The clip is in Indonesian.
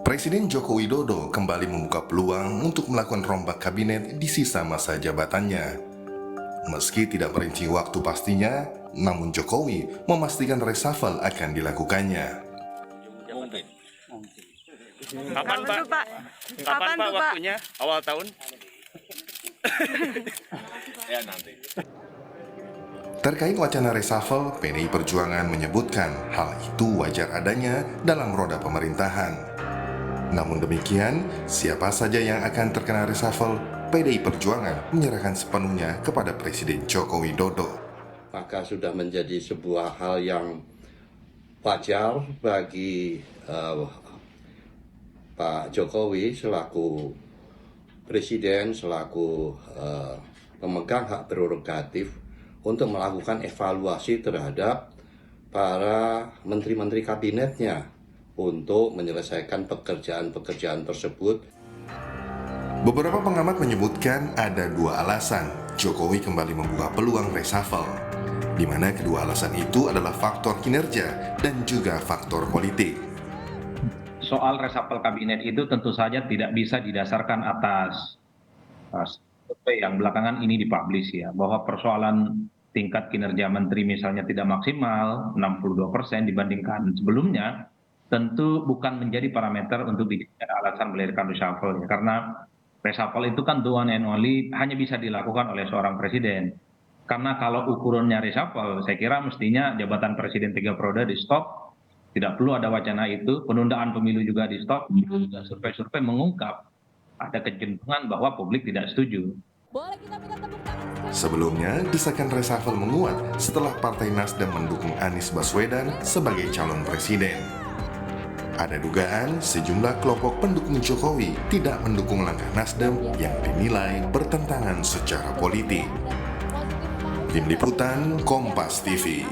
Presiden Joko Widodo kembali membuka peluang untuk melakukan rombak kabinet di sisa masa jabatannya. Meski tidak merinci waktu pastinya, namun Jokowi memastikan reshuffle akan dilakukannya. Kapan Pak? Kapan Pak waktunya? Awal tahun? Ya nanti. Terkait wacana reshuffle, PDI Perjuangan menyebutkan hal itu wajar adanya dalam roda pemerintahan. Namun demikian, siapa saja yang akan terkena reshuffle, PDI Perjuangan menyerahkan sepenuhnya kepada Presiden Joko Widodo. Maka sudah menjadi sebuah hal yang wajar bagi Pak Jokowi selaku Presiden, selaku pemegang hak prerogatif untuk melakukan evaluasi terhadap para menteri-menteri kabinetnya untuk menyelesaikan pekerjaan-pekerjaan tersebut. Beberapa pengamat menyebutkan ada dua alasan Jokowi kembali membuka peluang reshuffle, di mana kedua alasan itu adalah faktor kinerja dan juga faktor politik. Soal reshuffle kabinet itu tentu saja tidak bisa didasarkan atas survei yang belakangan ini dipublish ya, bahwa persoalan tingkat kinerja menteri misalnya tidak maksimal 62% dibandingkan sebelumnya, tentu bukan menjadi parameter untuk dijadikan alasan melahirkan reshuffle ya, karena reshuffle itu kan the one and only hanya bisa dilakukan oleh seorang presiden. Karena kalau ukurannya reshuffle, saya kira mestinya jabatan presiden 3 periode di stop, tidak perlu ada wacana itu, penundaan pemilu juga di stop, juga survei-survei mengungkap ada kecenderungan bahwa publik tidak setuju. Sebelumnya, desakan reshuffle menguat setelah Partai Nasdem mendukung Anies Baswedan sebagai calon presiden. Ada dugaan sejumlah kelompok pendukung Jokowi tidak mendukung langkah Nasdem yang dinilai bertentangan secara politik. Tim Liputan Kompas TV.